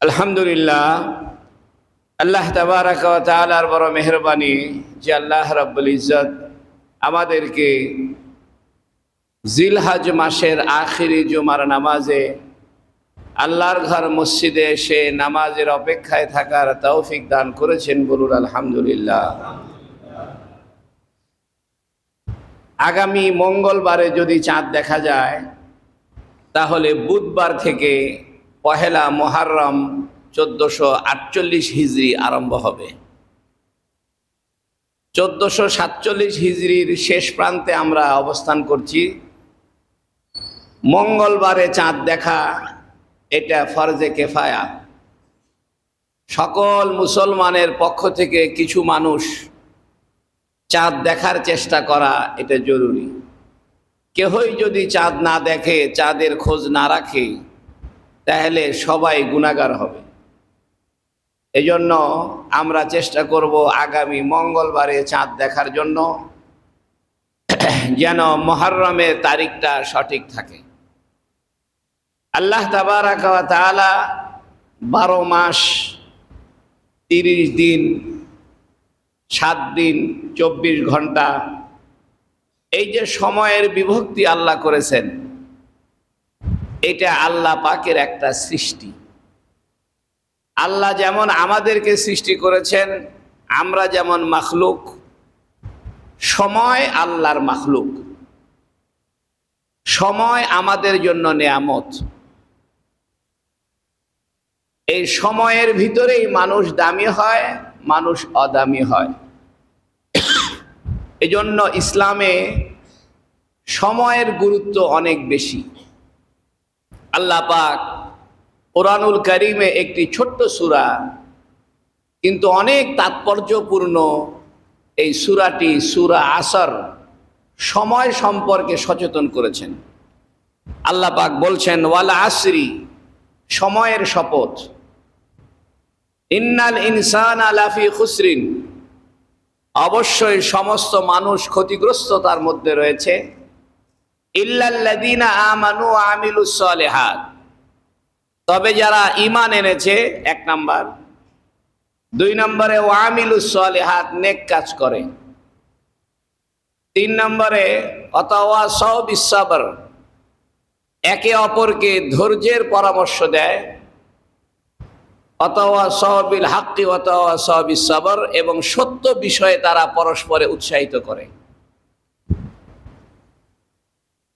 আলহামদুলিল্লাহ, আল্লাহ তাবারাকা ওয়া তাআলার বড় মেহেরবানি যে আল্লাহ রাব্বুল ইজ্জত আমাদেরকে জিলহজ মাসের আখিরি জুমার নামাজে আল্লাহর ঘর মসজিদে এসে নামাজের অপেক্ষায় থাকার তৌফিক দান করেছেন। বলুন আলহামদুলিল্লাহ। আগামী মঙ্গলবারে যদি চাঁদ দেখা যায় তাহলে বুধবার থেকে পহেলা মুহররম 1448 হিজরি আরম্ভ হবে। 1447 হিজরির শেষ প্রান্তে আমরা অবস্থান করছি। মঙ্গলবারে চাঁদ দেখা এটা ফরজে কেফায়া। সকল মুসলমানের পক্ষ থেকে কিছু মানুষ চাঁদ দেখার চেষ্টা করা এটা জরুরি। কেহই যদি চাঁদ না দেখে, চাঁদের খোঁজ না রাখে, তাহলে সবাই গুনাহগার হবে। এজন্য আমরা চেষ্টা করব আগামী মঙ্গলবারে চাঁদ দেখার জন্য, যেন মুহররমের তারিখটা সঠিক থাকে। আল্লাহ তাবারাকা ওয়া তাআলা 12 মাস 30 দিন 7 দিন 24 ঘন্টা এই যে সময়ের বিভক্তি আল্লাহ করেছেন, এটা আল্লাহ পাকের একটা সৃষ্টি। আল্লাহ যেমন আমাদেরকে সৃষ্টি করেছেন, আমরা যেমন মাখলুক, সময় আল্লাহর মাখলুক। সময় আমাদের জন্য নেয়ামত। এই সময়ের ভিতরেই মানুষ দামি হয়, মানুষ অদামি হয়। এজন্য ইসলামে সময়ের গুরুত্ব অনেক বেশি। আল্লাহ পাক কোরআনুল কারীমে একটি ছোট্ট সূরা, কিন্তু অনেক তাৎপর্যপূর্ণ এই সূরাটি সূরা আসর, সময় সম্পর্কে সচেতন করেছেন। আল্লাহ পাক বলছেন, ওয়াল আসরি, সময়ের শপথ, ইন্নাল ইনসানা লাফি খুসরিন, অবশ্যই সমস্ত মানুষ ক্ষতিগ্রস্ততার মধ্যে রয়েছে, ইল্লাল্লাযীনা আমানু ওয়া আমিলুস সালিহাত, তবে যারা ঈমান এনেছে, 1 নাম্বার। 2 নম্বরে ওয়া আমিলুস সালিহাত, নেক কাজ করে। 3 নম্বরে ওয়াতাওয়াসাউ বিস সাবর, একে অপরকে ধৈর্যের পরামর্শ দেয়। ওয়াতাওয়াসাউ বিল হাক্কি ওয়াতাওয়াসাউ বিস সাবর, এবং সত্য বিষয়ে তারা পরস্পরে উৎসাহিত করে।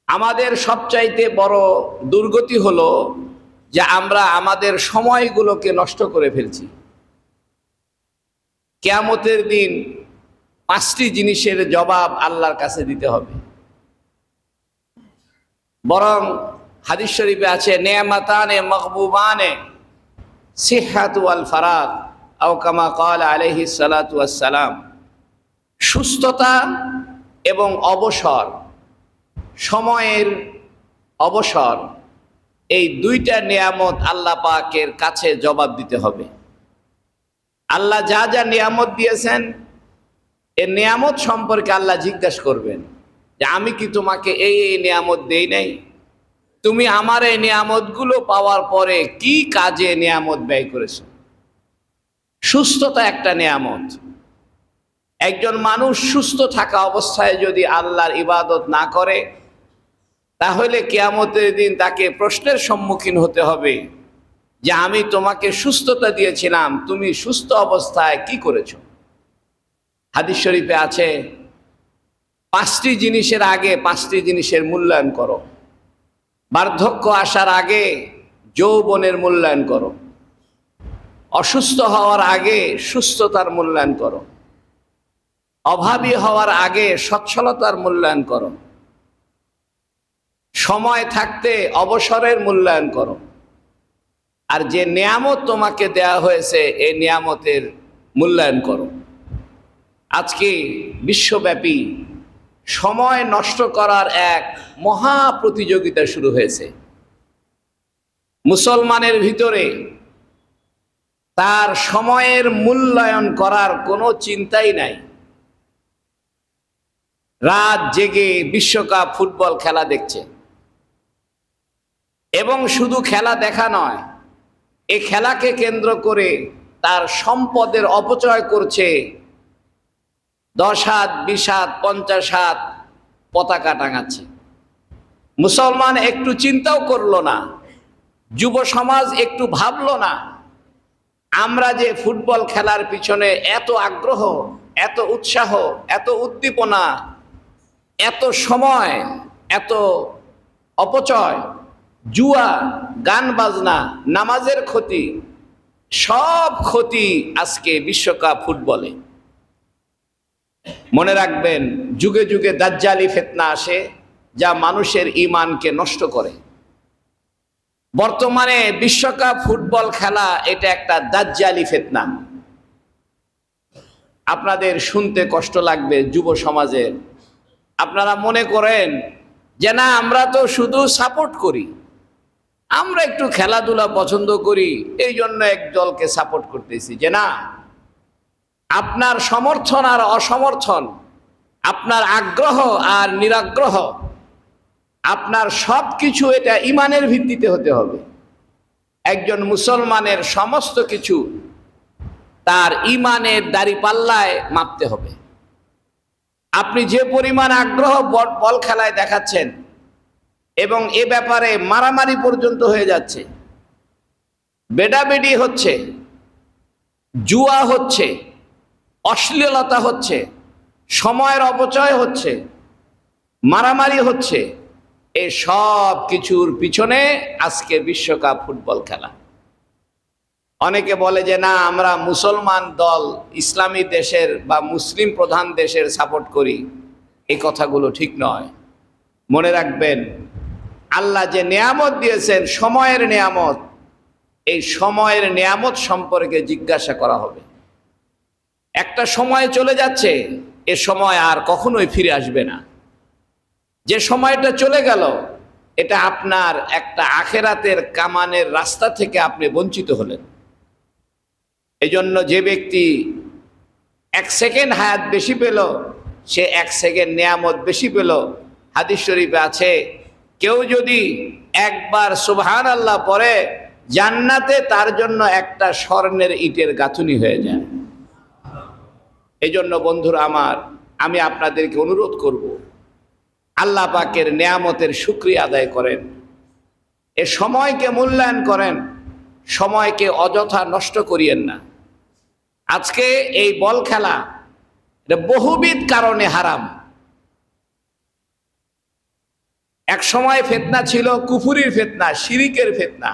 আমাদের সবচাইতে বড় দুর্গতি হলো যে আমরা আমাদের সময়গুলোকে নষ্ট করে ফেলছি। কিয়ামতের দিন 5টি জিনিসের জবাব আল্লাহর কাছে দিতে হবে। বরং হাদিস শরীফে আছে, নেয়ামাতানে মাগবুবানে সিহহাতু ওয়াল ফারাগ, আও কামা ক্বালা আলাইহিস সালাতু ওয়াস সালাম, সুস্থতা এবং অবসর, সময়ের অবসর, এই 2টা নিয়ামত আল্লাহ পাকের কাছে জবাব দিতে হবে। আল্লাহ যা যা নিয়ামত দিয়েছেন, এই নিয়ামত সম্পর্কে আল্লাহ জিজ্ঞাসা করবেন যে আমি কি তোমাকে এই এই নিয়ামত দেই নাই? তুমি আমার এই নিয়ামতগুলো পাওয়ার পরে কি কাজে নিয়ামত ব্যয় করেছো? সুস্থতা একটা নিয়ামত। একজন মানুষ সুস্থ থাকা অবস্থায় যদি আল্লাহর ইবাদত না করে, তাহলে কিয়ামতের দিন তাকে প্রশ্নের সম্মুখীন হতে হবে যে আমি তোমাকে সুস্থতা দিয়েছিলাম, তুমি সুস্থ অবস্থায় কি করেছো? হাদিস শরীফে আছে, 5টি জিনিসের আগে 5টি জিনিসের মূল্যায়ন করো। বার্ধক্য আসার আগে যৌবনের মূল্যায়ন করো। অসুস্থ হওয়ার আগে সুস্থতার মূল্যায়ন করো। অভাবী হওয়ার আগে সচ্ছলতার মূল্যায়ন করো। সময় থাকতে অবসরের মূল্যায়ন করো। আর যে নিয়ামত তোমাকে দেয়া হয়েছে, এই নিয়ামতের মূল্যায়ন করো। আজকে বিশ্বব্যাপী সময় নষ্ট করার এক মহা প্রতিযোগিতা শুরু হয়েছে। মুসলমানের ভিতরে তার সময়ের মূল্যায়ন করার কোনো চিন্তাই নাই। রাত জেগে বিশ্বকাপ ফুটবল খেলা দেখছে, এবং শুধু খেলা দেখা নয়, এই খেলাকে কেন্দ্র করে তার সম্পদের অপচয় করছে। 10 হাত, 20 হাত, 50 হাত পতাকা টাঙাচ্ছে। মুসলমান একটু চিন্তাও করলো না, যুব সমাজ একটু ভাবলো না, আমরা যে ফুটবল খেলার পিছনে এত আগ্রহ, এত উৎসাহ, এত উদ্দীপনা, এত সময়, এত অপচয়, জুয়া, গান বাজনা, নামাজের ক্ষতি, সব ক্ষতি আজকে বিশ্বকাপ ফুটবলে। মনে রাখবেন, যুগে যুগে দাজ্জালি ফিতনা আসে যা মানুষের ঈমানকে নষ্ট করে। বর্তমানে বিশ্বকাপ ফুটবল খেলা এটা একটা দাজ্জালি ফিতনা। আপনাদের শুনতে কষ্ট লাগবে যুব সমাজের। আপনারা মনে করেন যে না, আমরা তো শুধু সাপোর্ট করি, আমরা একটু খেলাধুলা পছন্দ করি, এই জন্য এক দলকে সাপোর্ট করতেছি। যে না, আপনার সমর্থন আর অসমর্থন, আপনার আগ্রহ আর নিরাগ্রহ, আপনার সব কিছু এটা ঈমানের ভিত্তিতে হতে হবে। একজন মুসলমানের সমস্ত কিছু তার ঈমানের দাঁড়িপাল্লায় মাপতে হবে। আপনি যে পরিমাণ আগ্রহ বল খেলায় দেখাচ্ছেন এবং এ ব্যাপারে মারামারি পর্যন্ত হয়ে যাচ্ছে, বেডাবেডি হচ্ছে, জুয়া হচ্ছে, অশ্লীলতা হচ্ছে, সময়ের অপচয় হচ্ছে, মারামারি হচ্ছে, এই সব কিছুর পিছনে আজকে বিশ্বকাপ ফুটবল খেলা। অনেকে বলে যে না, আমরা মুসলমান দল, ইসলামী দেশের বা মুসলিম প্রধান দেশের সাপোর্ট করি। এই কথাগুলো ঠিক নয়। মনে রাখবেন, আল্লাহ যে নেয়ামত দিয়েছেন, সময়ের নেয়ামত, এই সময়ের নেয়ামত সম্পর্কে জিজ্ঞাসা করা হবে। একটা সময় চলে যাচ্ছে, এ সময় আর কখনোই ফিরে আসবে না। যে সময়টা চলে গেল, এটা আপনার একটা আখেরাতের কামানের রাস্তা থেকে আপনি বঞ্চিত হলেন। এই জন্য যে ব্যক্তি 1 সেকেন্ড হায়াত বেশি পেল, সে 1 সেকেন্ড নেয়ামত বেশি পেল। হাদিস শরীফে আছে, কেউ যদি একবার সুবহানাল্লাহ পড়ে, জান্নাতে তার জন্য একটা স্বর্ণের ইটের গাঁথুনি হয়ে যায়। এই জন্য বন্ধুরা আমার, আমি আপনাদেরকে অনুরোধ করব, আল্লাহ পাকের নেয়ামতের শুকরিয়া আদায় করেন, এ সময়কে মূল্যায়ন করেন, সময়কে অযথা নষ্ট করিয়েন না। আজকে এই বল খেলা এটা বহুবিধ কারণে হারাম। এক সময় ফিতনা ছিল কুফুরির ফিতনা, শিরিকের ফিতনা।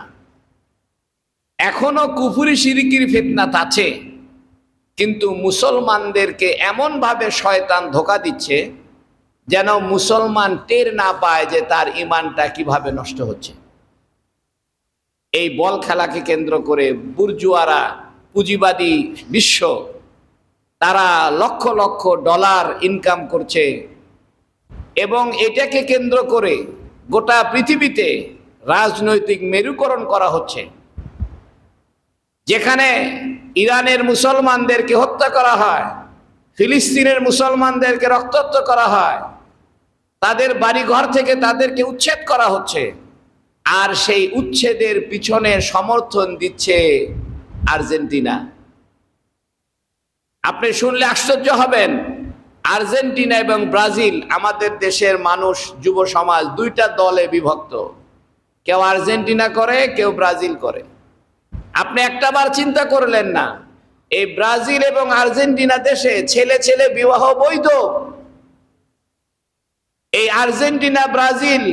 এখনো কুফুরি শিরিকির ফিতনা আছে, কিন্তু মুসলমানদেরকে এমনভাবে শয়তান ধোঁকা দিচ্ছে যেন মুসলমান টের না পায় যে তার ঈমানটা কিভাবে নষ্ট হচ্ছে। এই বল খেলাকে কেন্দ্র করে বুর্জুয়ারা, পুঁজিবাদী বিশ্ব, তারা লক্ষ লক্ষ ডলার ইনকাম করছে এবং এটাকে কেন্দ্র করে গোটা পৃথিবীতে রাজনৈতিক মেরুকরণ করা হচ্ছে। যেখানে ইরানের মুসলমানদেরকে হত্যা করা হয়, ফিলিস্তিনের মুসলমানদেরকে রক্তাক্ত করা হয়, তাদের বাড়িঘর থেকে তাদেরকে উচ্ছেদ করা হচ্ছে, আর সেই উচ্ছেদের পিছনে সমর্থন দিচ্ছে আর্জেন্টিনা। আপনি শুনলে আশ্চর্য হবেন, আর্জেন্টিনা এবং ব্রাজিল, আমাদের দেশের মানুষ, যুব সমাজ দুইটা দলে বিভক্ত। কেউ আর্জেন্টিনা করে, কেউ ব্রাজিল করে। আপনি একটাবার চিন্তা করলেন না, এই ব্রাজিল এবং আর্জেন্টিনা দেশে ছেলে ছেলে বিবাহ বৈধ। এই আর্জেন্টিনা, ব্রাজিল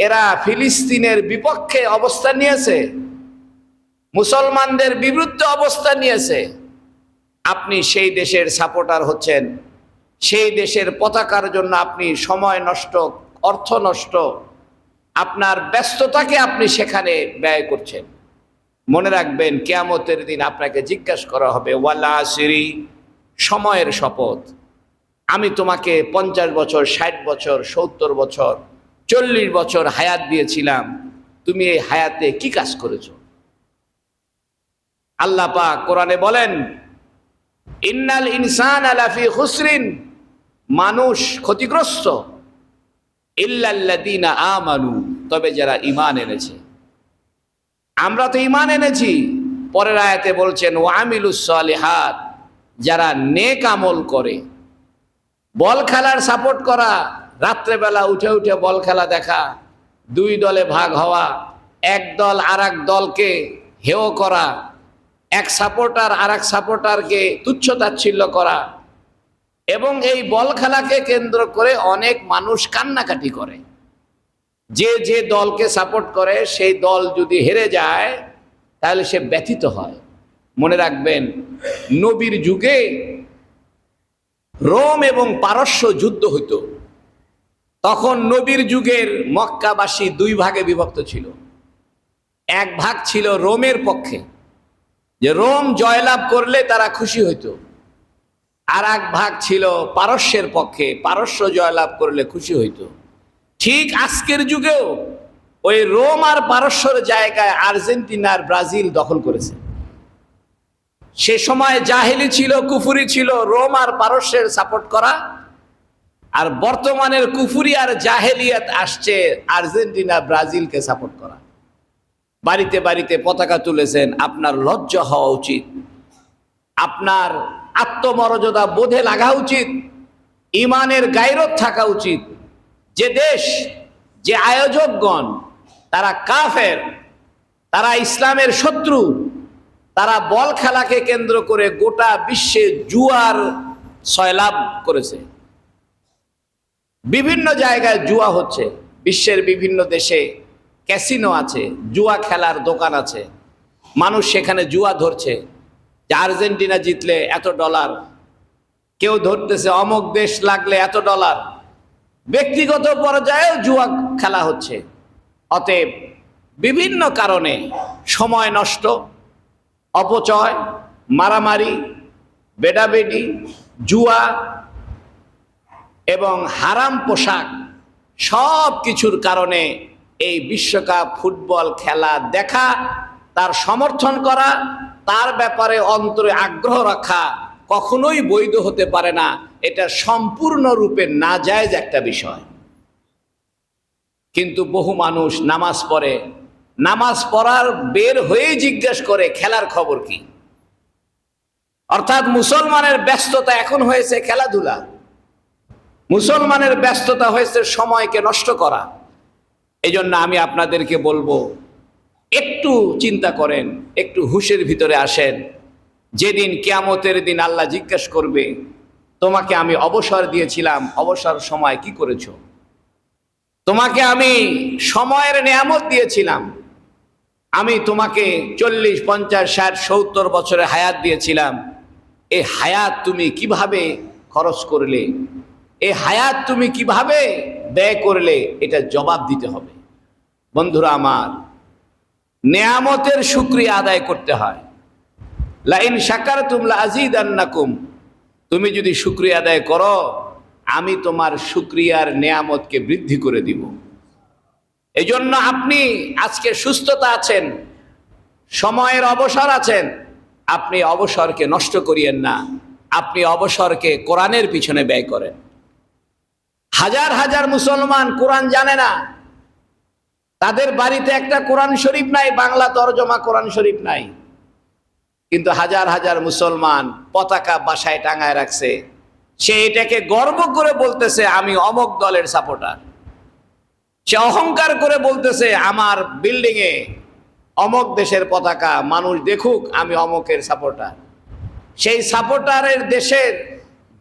এরা ফিলিস্তিনের বিপক্ষে অবস্থান নিয়েছে, মুসলমানদের বিরুদ্ধে অবস্থান নিয়েছে। আপনি সেই দেশের সাপোর্টার হচ্ছেন, সেই দেশের পতাকার জন্য আপনি সময় নষ্ট, অর্থ নষ্ট, আপনার ব্যস্ততাকে আপনি সেখানে ব্যয় করছেন। মনে রাখবেন, কিয়ামতের দিন আপনাকে জিজ্ঞাসা করা হবে, ওয়াল আসরি, সময়ের শপথ, আমি তোমাকে 50 বছর, 60 বছর, 70 বছর, 40 বছর হায়াত দিয়েছিলাম, তুমি এই হায়াতে কি কাজ করেছো? আল্লাহ পাক কোরআনে বলেন, ইন্নাল ইনসানা লাফি খুসরিন, মানুষ ক্ষতিগ্রস্ত, ইল্লাল্লাযীনা আমানু, তবে যারা ঈমান এনেছে। আমরা তো ঈমান এনেছি, পরের আয়াতে বলছেন ওয়া আমিলুস সালিহাত, যারা নেক আমল করে। বল খেলার সাপোর্ট করা, রাত্রেবেলা উঠে উঠে বল খেলা দেখা, দুই দলে ভাগ হওয়া, এক দল আর এক দলকে হেয় করা, এক সাপোর্টার আর এক সাপোর্টারকে তুচ্ছ তাচ্ছিল্য করা, এবং এই বল খেলাকে কেন্দ্র করে অনেক মানুষ কান্নাকাটি করে। যে যে দলকে সাপোর্ট করে সেই দল যদি হেরে যায় তাহলে সে ব্যথিত হয়। মনে রাখবেন, নবীর যুগে রোম এবং পারস্য যুদ্ধ হইতো। তখন নবীর যুগের মক্কাবাসী দুই ভাগে বিভক্ত ছিল। এক ভাগ ছিল রোমের পক্ষে, যে রোম জয়লাভ করলে তারা খুশি হইতো। আর এক ভাগ ছিল পারস্যের পক্ষে, পারস্য জয়লাভ করলে খুশি হইতো। ঠিক আজকের যুগেও ওই রোম আর পারস্যের জায়গায় আর্জেন্টিনা আর ব্রাজিল দখল করেছে। সে সময় জাহেলি ছিল, কুফুরি ছিল রোম আর পারস্যের সাপোর্ট করা, আর বর্তমানের কুফুরি আর জাহেলিয়াত আসছে আর্জেন্টিনা ব্রাজিলকে সাপোর্ট করা। বাড়িতে বাড়িতে পতাকা তুলেছেন, আপনার লজ্জা হওয়া উচিত, আপনার আত্মমর্যাদা বোধে লাগা উচিত, ইমানের গায়রত থাকা উচিত। যে দেশ, যে আয়োজকগণ তারা কাফের, তারা ইসলামের শত্রু, তারা বল খেলাকে কেন্দ্র করে গোটা বিশ্বে জুয়ার সয়লাভ করেছে। বিভিন্ন জায়গায় জুয়া হচ্ছে, বিশ্বের বিভিন্ন দেশে ক্যাসিনো আছে, জুয়া খেলার দোকান আছে, মানুষ সেখানে জুয়া ধরছে যে আর্জেন্টিনা জিতলে এত ডলার, কেউ ধরতেছে অমুক দেশ লাগলে এত ডলার। ব্যক্তিগত পর্যায়েও জুয়া খেলা হচ্ছে। অতএব বিভিন্ন কারণে সময় নষ্ট, অপচয়, মারামারি, বেডাবেডি, জুয়া এবং হারাম পোশাক, সব কিছুর কারণে এই বিশ্বকাপ ফুটবল খেলা দেখা, তার সমর্থন করা, তার ব্যাপারে অন্তরে আগ্রহ রাখা কখনোই বৈধ হতে পারে না। এটা সম্পূর্ণরূপে নাজায়েজ একটা বিষয়। কিন্তু বহু মানুষ নামাজ পড়ে, নামাজ পড়ার বের হয়েই জিজ্ঞেস করে খেলার খবর কি। অর্থাৎ মুসলমানের ব্যস্ততা এখন হয়েছে খেলাধুলা, মুসলমানের ব্যস্ততা হয়েছে সময়কে নষ্ট করা। এই জন্য আমি আপনাদেরকে বলবো, একটু চিন্তা করেন, একটু হুঁশের ভিতরে আসেন। যেদিন কিয়ামতের দিন আল্লাহ জিজ্ঞেস করবে, তোমাকে আমি অবসর দিয়েছিলাম, অবসর সময় কি করেছো? তোমাকে আমি সময়ের নেয়ামত দিয়েছিলাম, আমি তোমাকে 40, 50, 60, 70 বছরের হায়াত দিয়েছিলাম। এই হায়াত তুমি কিভাবে খরচ করলে, এই হায়াত তুমি কিভাবে ব্যয় করলে, এটা জবাব দিতে হবে। বন্ধুরা আমার, নেয়ামতের শুকরিয়া আদায় করতে হয়। লাইন শাকারতুম লাযীদান্নাকুম, তুমি যদি শুকরিয়া আদায় করো আমি তোমার শুকরিয়ার নেয়ামতকে বৃদ্ধি করে দিব। এই জন্য আপনি আজকে সুস্থতা আছেন, সময়ের অবসর আছেন, আপনি অবসরকে নষ্ট করিয়েন না, আপনি অবসরকে কোরআনের পিছনে ব্যয় করেন। হাজার হাজার মুসলমান কোরআন জানে না, তাদের বাড়িতে একটা কোরআন শরীফ নাই, বাংলা তরজমা কোরআন শরীফ নাই, কিন্তু হাজার হাজার মুসলমান পতাকা বাসায় টাঙায় রাখছে। সে এটাকে গর্ব করে বলতেছে আমি অমক দলের সাপোর্টার। সে অহংকার করে বলতেছে আমার বিল্ডিং এ অমক দেশের পতাকা, মানুষ দেখুক আমি অমকের সাপোর্টার। সেই সাপোর্টারের দেশের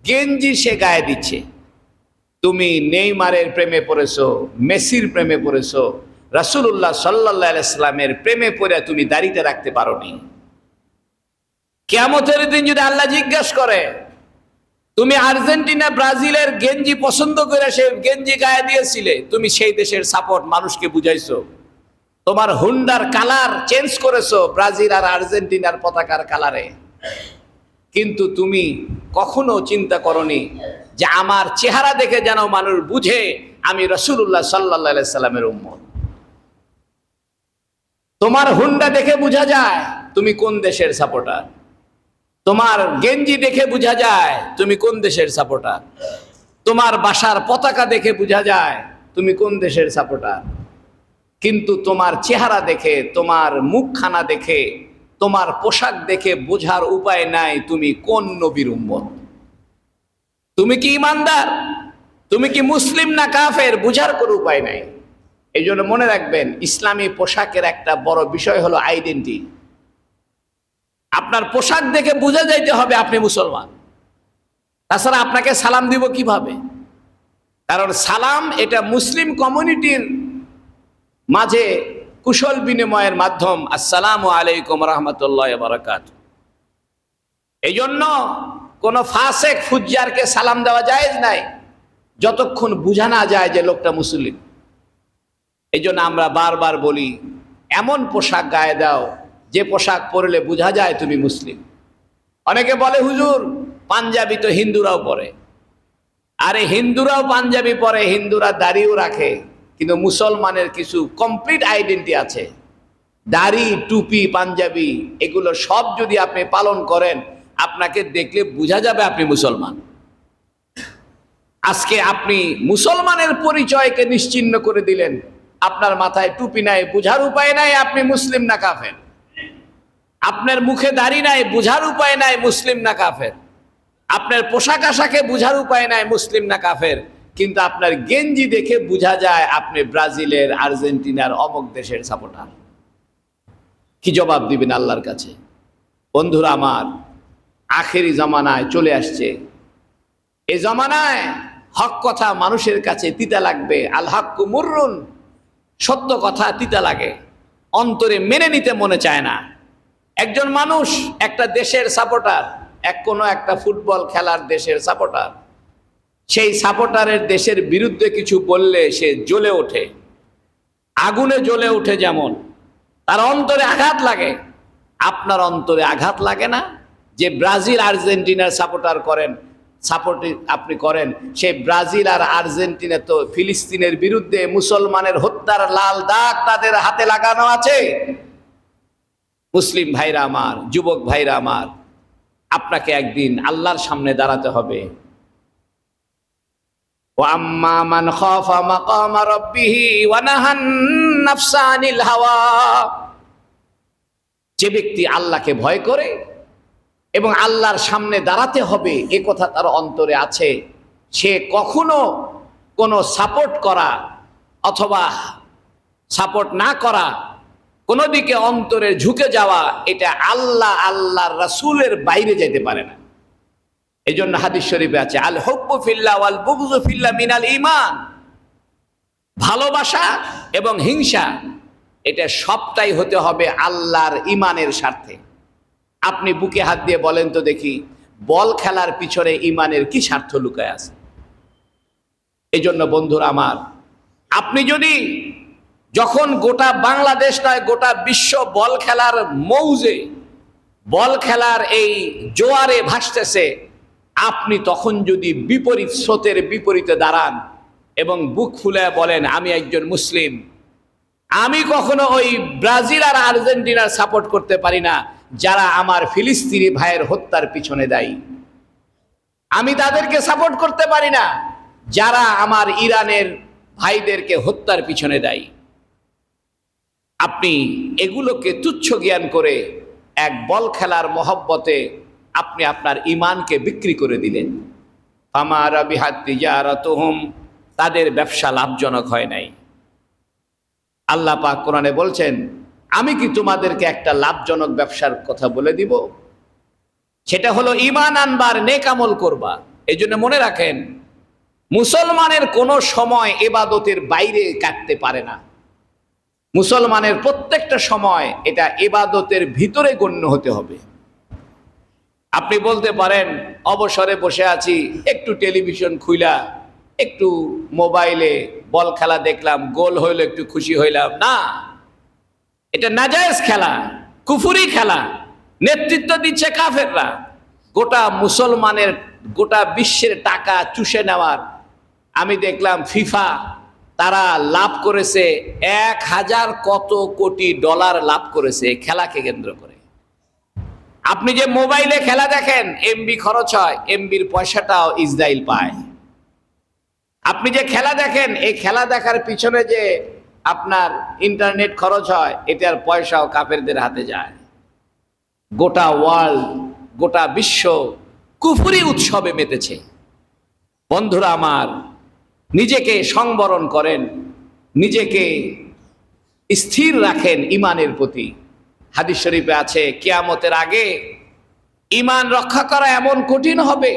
গেঞ্জি সে গায়ে দিচ্ছে। তুমি নেইমারের প্রেমে পড়েছো, মেসির প্রেমে পড়েছো, রাসূলুল্লাহ সাল্লাল্লাহু আলাইহি সাল্লামের প্রেমে পড়ে তুমি দাড়িতে রাখতে পারোনি। কিয়ামতের দিন যদি আল্লাহ জিজ্ঞাসা করে, তুমি আর্জেন্টিনা ব্রাজিলের গেঞ্জি পছন্দ করে সে গেঞ্জি গায়ে দিয়েছিলে, তুমি সেই দেশের সাপোর্ট মানুষকে বুঝাইছো, তোমার হুন্ডার কালার চেঞ্জ করেছো ব্রাজিল আর আর্জেন্টিনার পতাকার কালারে, কিন্তু তুমি কখনো চিন্তা করনি যে আমার চেহারা দেখে যেন মানুষ বুঝে আমি রাসূলুল্লাহ সাল্লাল্লাহু আলাইহি সাল্লামের উম্মত। তোমার হুন্ডা দেখে বোঝা যায় তুমি কোন দেশের সাপোর্টার, তোমার গেঞ্জি দেখে বোঝা যায় তুমি কোন দেশের সাপোর্টার, তোমার বাসার পতাকা দেখে বোঝা যায় তুমি কোন দেশের সাপোর্টার। কিন্তু তোমার চেহারা দেখে, তোমার মুখখানা দেখে, তোমার পোশাক দেখে বোঝার উপায় নাই তুমি কোন নবীর উম্মত। তুমি কি ইমানদার, তুমি কি মুসলিম না কাফের, বুঝার কোনো উপায় নাই। এই জন্য মনে রাখবেন, ইসলামী পোশাকের একটা বড় বিষয় হলো আইডেন্টি। আপনার পোশাক দেখে বোঝা যাইতে হবে আপনি মুসলমান। তাছাড়া আপনাকে সালাম দিব কিভাবে? কারণ সালাম এটা মুসলিম কমিউনিটির মাঝে কুশল বিনিময়ের মাধ্যম। আসসালামু আলাইকুম রহমতুল্লাহ বারাকাত। এই জন্য কোন ফাসেক ফুজ্জারকে সালাম দেওয়া জায়েজ নাই যতক্ষণ বোঝা না যায় যে লোকটা মুসলিম। এই জন্য আমরা বারবার বলি, এমন পোশাক গায়ে দাও যে পোশাক পরলে বোঝা যায় তুমি মুসলিম। অনেকে বলে হুজুর পাঞ্জাবি তো হিন্দুরাও পরে। আরে হিন্দুরাও পাঞ্জাবি পরে, হিন্দুরা দাড়িও রাখে, কিন্তু মুসলমানের কিছু কমপ্লিট আইডেন্টি আছে। দাড়ি, টুপি, পাঞ্জাবি এগুলো সব যদি আপনি পালন করেন, আপনাকে দেখলে বোঝা যাবে আপনি মুসলমান। আজকে আপনি মুসলমানের পরিচয়কে নিশ্চিহ্ন করে দিলেন। আপনার মাথায় টুপি নাই, বোঝার উপায় নাই আপনি মুসলিম না কাফের। আপনার মুখে দাড়ি নাই, বোঝার উপায় নাই মুসলিম না কাফের। আপনার পোশাক আশাকে বোঝার উপায় নাই মুসলিম না কাফের। কিন্তু আপনার গেঞ্জি দেখে বোঝা যায় আপনি ব্রাজিলের, আর্জেন্টিনার, অমুক দেশের সাপোর্টার। কি জবাব দিবেন আল্লাহর কাছে? বন্ধুরা আমার, আখেরি জামানায় চলে আসছে। এই জামানায় হক কথা মানুষের কাছে তিতা লাগবে। আল হাক্কু মুররুন, সত্য কথা তিতা লাগে, অন্তরে মেনে নিতে মনে চায় না। একজন মানুষ একটা দেশের সাপোর্টার, কোনো একটা ফুটবল খেলার দেশের সাপোর্টার, সেই সাপোর্টারের দেশের বিরুদ্ধে কিছু বললে সে জ্বলে ওঠে, আগুনে জ্বলে ওঠে। যেমন তার অন্তরে আঘাত লাগে, আপনার অন্তরে আঘাত লাগে না? যে ব্রাজিল আর্জেন্টিনার সাপোর্টার করেন, সাপোর্ট আপনি করেন, সেই ব্রাজিল আর আর্জেন্টিনা তো ফিলিস্তিনের বিরুদ্ধে মুসলমানের হত্যার লাল দাগ তাদের হাতে লাগানো আছে। মুসলিম ভাইরা আমার, যুবক ভাইরা আমার, আপনাকে একদিন আল্লাহর সামনে দাঁড়াতে হবে। ওয়াম্মা মান খাফা মাকামা রাব্বিহি ওয়া নাহান নাফসা আনিল হাওয়া, যে ব্যক্তি আল্লাহকে ভয় করে এবং আল্লাহর সামনে দাঁড়াতে হবে এ কথা তার অন্তরে আছে, সে কখনো কোনো সাপোর্ট করা অথবা সাপোর্ট না করা, কোনো দিকে অন্তরে ঝুঁকে যাওয়া, এটা আল্লাহর রাসূলের বাইরে যেতে পারে না। এই জন্য হাদিস শরীফে আছে, আল হুব্বু ফিল্লাহ ওয়াল বুগযু ফিল্লাহ মিনাল ঈমান। ভালোবাসা এবং হিংসা এটা সবটাই হতে হবে আল্লাহর ঈমানের স্বার্থে। আপনি বুকে হাত দিয়ে বলেন তো দেখি, বল খেলার পিছনে ঈমানের কি স্বার্থ লুকায় আছে? এই জন্য বন্ধুরা আমার, আপনি যদি যখন গোটা বাংলাদেশ নয় গোটা বিশ্ব বল খেলার মৌজে, বল খেলার এই জোয়ারে ভাসতেছে, আপনি তখন যদি বিপরীত স্রোতের বিপরীতে দাঁড়ান এবং বুক ফুলে বলেন আমি একজন মুসলিম, আমি কখনো ওই ব্রাজিল আর আর্জেন্টিনার সাপোর্ট করতে পারি না যারা আমার ফিলিস্তিনি ভাইয়ের হত্যার পিছনে দায়ী, আমি তাদেরকে সাপোর্ট করতে পারি না যারা আমার ইরানের ভাইদেরকে হত্যার পিছনে দায়ী। আপনি এগুলোকে তুচ্ছ জ্ঞান করে এক বল খেলার মহব্বতে আপনি আপনার ঈমানকে বিক্রি করে দিলেন। ফামা রাবিহাত তিজারাতুহুম, তাদের ব্যবসা লাভজনক হয় নাই। আল্লাহ পাক কোরআনে বলছেন, আমি কি তোমাদেরকে একটা লাভজনক ব্যবসার কথা বলে দিব? সেটা হলো ঈমান আনবার, নেক আমল করবা। এই জন্য মনে রাখেন, মুসলমানের কোনো সময় ইবাদতের বাইরে কাটতে পারে না। মুসলমানের প্রত্যেকটা সময় এটা ইবাদতের ভিতরে গণ্য হতে হবে। আপনি বলতে পারেন অবসরে বসে আছি, একটু টেলিভিশন খুইলা একটু মোবাইলে বল খেলা দেখলাম, গোল হইল একটু খুশি হইলাম। না, এটা নাজায়েজ খেলা, কুফুরি খেলা, নেতৃত্ব দিচ্ছে কাফেররা। গোটা মুসলমানের, গোটা বিশ্বের টাকা চুষে নেওয়ার আমি দেখলাম ফিফা তারা লাভ করেছে 1000 কত কোটি ডলার লাভ করেছে খেলাকে কেন্দ্র করে। আপনি যে মোবাইলে খেলা দেখেন, এমবি খরচ হয়, এমবির পয়সাটাও ইসরায়েল পায়। আপনি যে খেলা দেখেন, এই খেলা দেখার পিছনে যে আপনার ইন্টারনেট খরচ হয়, এটার পয়সাও কাফেরদের হাতে যায়। গোটা ওয়ার্ল্ড, গোটা বিশ্ব কুফরি উৎসবে মেতেছে। বন্ধুরা আমার, নিজেকে সংবরণ করেন, নিজেকে স্থির রাখেন ইমানের প্রতি। হাদিস শরীফে আছে, কিয়ামতের আগে ইমান রক্ষা করা এমন কঠিন হবে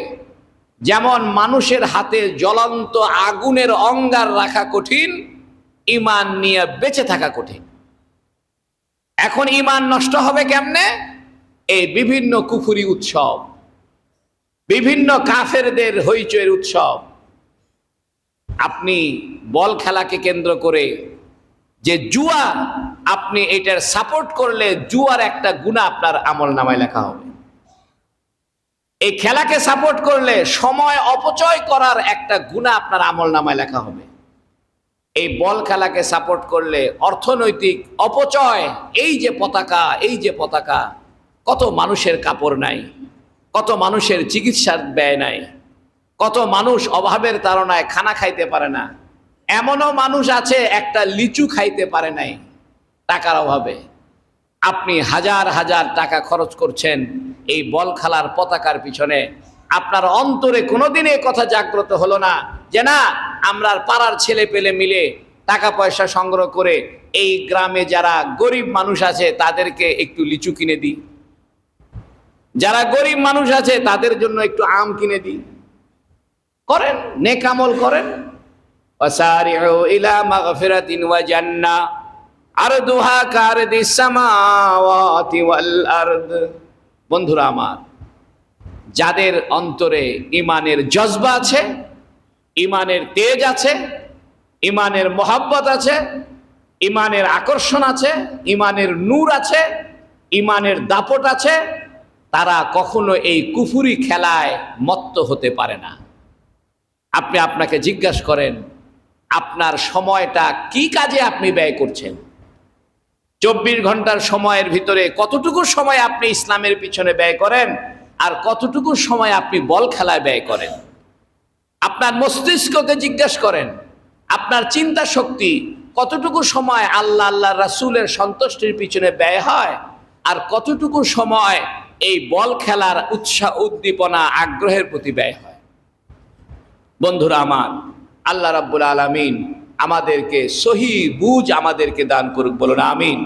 যেমন মানুষের হাতে জ্বলন্ত আগুনের অঙ্গার রাখা কঠিন, ইমান নিয়ে বেঁচে থাকা কঠিন। এখন ইমান নষ্ট হবে কেমনে? এই বিভিন্ন কুফরি উৎসব, বিভিন্ন কাফেরদের হইচইয়ের উৎসব। আপনি বল খেলাকে কেন্দ্র করে যে জুয়া, আপনি এটার সাপোর্ট করলে জুয়ার একটা গুনাহ আপনার আমলনামায় লেখা হবে। এই খেলাকে সাপোর্ট করলে সময় অপচয় করার একটা গুনাহ আপনার আমলনামায় লেখা হবে। এই বল খেলাকে সাপোর্ট করলে অর্থনৈতিক অপচয়, এই যে পতাকা, কত মানুষের কাপড় নাই, কত মানুষের চিকিৎসার ব্যয় নাই, কত মানুষ অভাবের তাড়নায় খানা খাইতে পারে না। এমনও মানুষ আছে একটা লিচু খাইতে পারে নাই টাকার অভাবে। আপনি হাজার হাজার টাকা খরচ করছেন এই বল খেলার পতাকার পিছনে। আপনার অন্তরে কোনোদিন এই কথা জাগ্রত হলো না যে না, আমরা পাড়ার ছেলে পেলে মিলে টাকা পয়সা সংগ্রহ করে এই গ্রামে যারা গরিব মানুষ আছে তাদেরকে একটু লিচু কিনে দিই, যারা গরিব মানুষ আছে তাদের জন্য একটু আম কিনে দিই। করেন, নেক আমল করেন। ওয়াসারিউ ইলা মাগফিরাতিন ওয়া জান্নাহ আরদুহা কারদিস সামাওয়াতি ওয়াল আরদ। বন্ধুরা আমার, যাদের অন্তরে ইমানের জজবা আছে, ইমানের তেজ আছে, ইমানের মহব্বত আছে, ইমানের আকর্ষণ আছে, ইমানের নূর আছে, ইমানের দাপট আছে, তারা কখনো এই কুফুরি খেলায় মত্ত হতে পারে না। আপনি আপনাকে জিজ্ঞাসা করেন, আপনার সময়টা কি কাজে আপনি ব্যয় করছেন? 24 ঘন্টার সময়ের ভিতরে কতটুকু সময় আপনি ইসলামের পিছনে ব্যয় করেন আর কতটুকু সময় আপনি বল খেলায় ব্যয় করেন? আপনার মস্তিষ্ককে জিজ্ঞাসা করেন, আপনার চিন্তা শক্তি কতটুকু সময় আল্লাহ রাসূলের সন্তুষ্টির পিছনে ব্যয় হয় আর কতটুকু সময় এই বল খেলার উৎসাহ, উদ্দীপনা, আগ্রহের প্রতি ব্যয় হয়। বন্ধুরা আমার, আল্লাহ রাব্বুল আলামিন আমাদেরকে সহি বুঝ আমাদেরকে দান করুক, বলুন আমিন।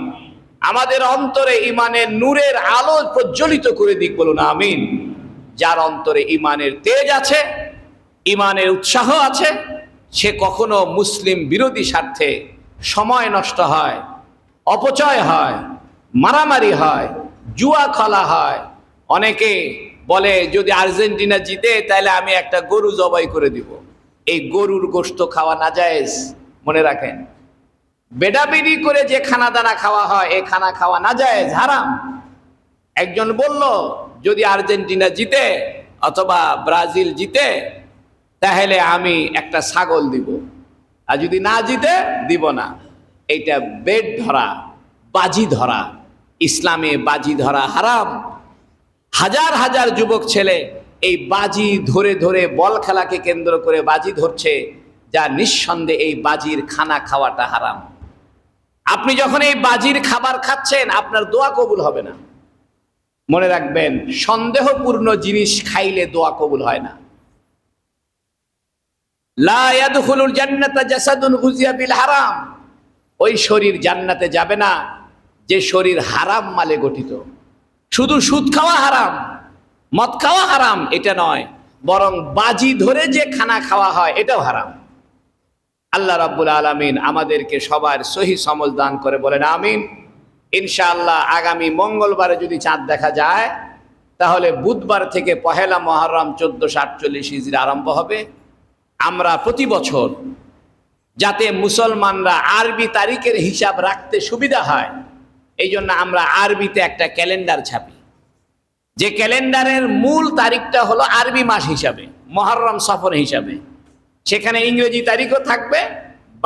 আমাদের অন্তরে ইমানের নূরের আলো প্রজ্বলিত করে দিক, বলুন আমিন। যার অন্তরে ইমানের তেজ আছে, ইমানের উৎসাহ আছে, সে কখনো মুসলিম বিরোধী স্বার্থে সময় নষ্ট হয়, অপচয় হয়, মারামারি হয়, জুয়া খেলা হয়। অনেকে বলে যদি আর্জেন্টিনা জিতে তাহলে আমি একটা গরু জবাই করে দিব। এই গরুর গোশত খাওয়া নাজায়েজ, মনে রাখেন। বেডাবেডি করে যে খানা দানা খাওয়া হয়, এই খানা খাওয়া নাজায়েজ, হারাম। একজন বলল যদি আর্জেন্টিনা জিতে অথবা ব্রাজিল জিতে তাহলে আমি একটা ছাগল দিব, আর যদি না জিতে দিব না। এইটা বেড ধরা, বাজি ধরা। ইসলামে বাজি ধরা হারাম। হাজার হাজার যুবক ছেলে এই বাজি ধরে ধরে বল খেলাকে কেন্দ্র করে বাজি ধরছে, যা নিঃসন্দেহে এই বাজির খানা খাওয়াটা হারাম। আপনি যখন এই বাজির খাবার খাচ্ছেন আপনার দোয়া কবুল হবে না। মনে রাখবেন, সন্দেহপূর্ণ জিনিস খাইলে দোয়া কবুল হয় না। লা ইয়াদখুলুল জান্নাতা জাসাদুন গুযিয়া বিল হারাম। ওই শরীর জান্নাতে যাবে না যে শরীর হারাম মালে গঠিত। শুধু সুদ খাওয়া হারাম, মদ খাওয়া হারাম এটা নয়, বরং বাজি ধরে যে খানা খাওয়া হয় এটাও হারাম। আল্লাহ রাব্বুল আলামিন আমাদেরকে সবার সহি সমঝ দান করে, বলেন আমিন। ইনশাআল্লাহ আগামী মঙ্গলবারে যদি চাঁদ দেখা যায় তাহলে বুধবার থেকে পহেলা মুহররম 1448 হিজরি আরম্ভ হবে। আমরা প্রতি বছর যাতে মুসলমানরা আরবি তারিখের হিসাব রাখতে সুবিধা হয়, এই জন্য আমরা আরবিতে একটা ক্যালেন্ডার ছাপি, যে ক্যালেন্ডারের মূল তারিখটা হলো আরবি মাস হিসাবে, মুহররম সফর হিসাবে। সেখানে ইংরেজি তারিখও থাকবে,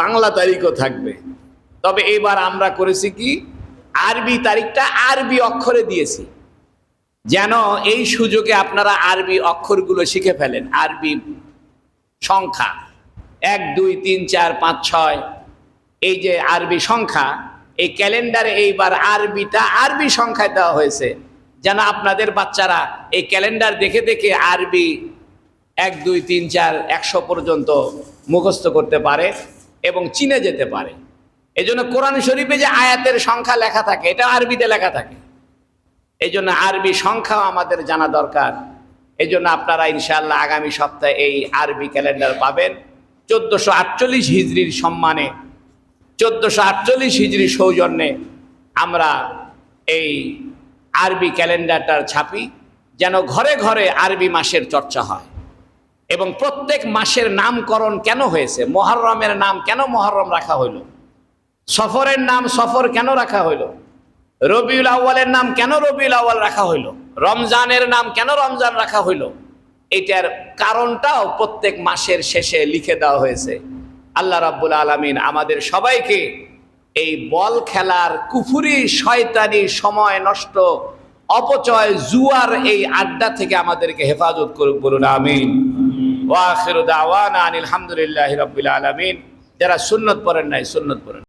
বাংলা তারিখও থাকবে। তবে এবার আমরা করেছি কি, আরবি তারিখটা আরবি অক্ষরে দিয়েছি, যেন এই সুযোগে আপনারা আরবি অক্ষরগুলো শিখে ফেলেন। আরবি সংখ্যা 1 2 3 4 5 6 এই যে আরবি সংখ্যা, এই ক্যালেন্ডারে এইবার আরবিটা আরবি সংখ্যায় দেওয়া হয়েছে, যেন আপনাদের বাচ্চারা এই ক্যালেন্ডার দেখে দেখে আরবি 1 2 3 4 100 পর্যন্ত মুখস্থ করতে পারে এবং চিনে যেতে পারে। এই জন্য কোরআন শরীফে যে আয়াতের সংখ্যা লেখা থাকে এটা আরবিতে লেখা থাকে, এই জন্য আরবি সংখ্যাও আমাদের জানা দরকার। এই জন্য আপনারা ইনশাআল্লাহ আগামী সপ্তাহে এই আরবি ক্যালেন্ডার পাবেন 1448 হিজরির সম্মানে, 1448 হিজরি সৌজন্যে আমরা এই আরবি ক্যালেন্ডারটার ছাপি, যেন ঘরে ঘরে আরবি মাসের চর্চা হয়। এবং প্রত্যেক মাসের নামকরণ কেন হয়েছে, মুহররমের নাম কেন মুহররম রাখা হইল, সফরের নাম সফর কেন রাখা হইল, রবিউল আউয়ালের নাম কেন রবিউল আউয়াল রাখা হইল, রমজানের নাম কেন রমজান রাখা হইল, এটার কারণটাও প্রত্যেক মাসের শেষে লিখে দেওয়া হয়েছে। আল্লাহ রাব্বুল আলামিন আমাদের সবাইকে এই বল খেলার কুফুরি শয়তানি সময় নষ্ট অপচয় জুয়ার এই আড্ডা থেকে আমাদেরকে হেফাজত করুক, বলুন আমিন। ওয়া আখিরু দাওয়ানা আনিল হামদুলিল্লাহি রাব্বিল আলামিন। যারা সুন্নত পড়েন নাই সুন্নত পড়েন।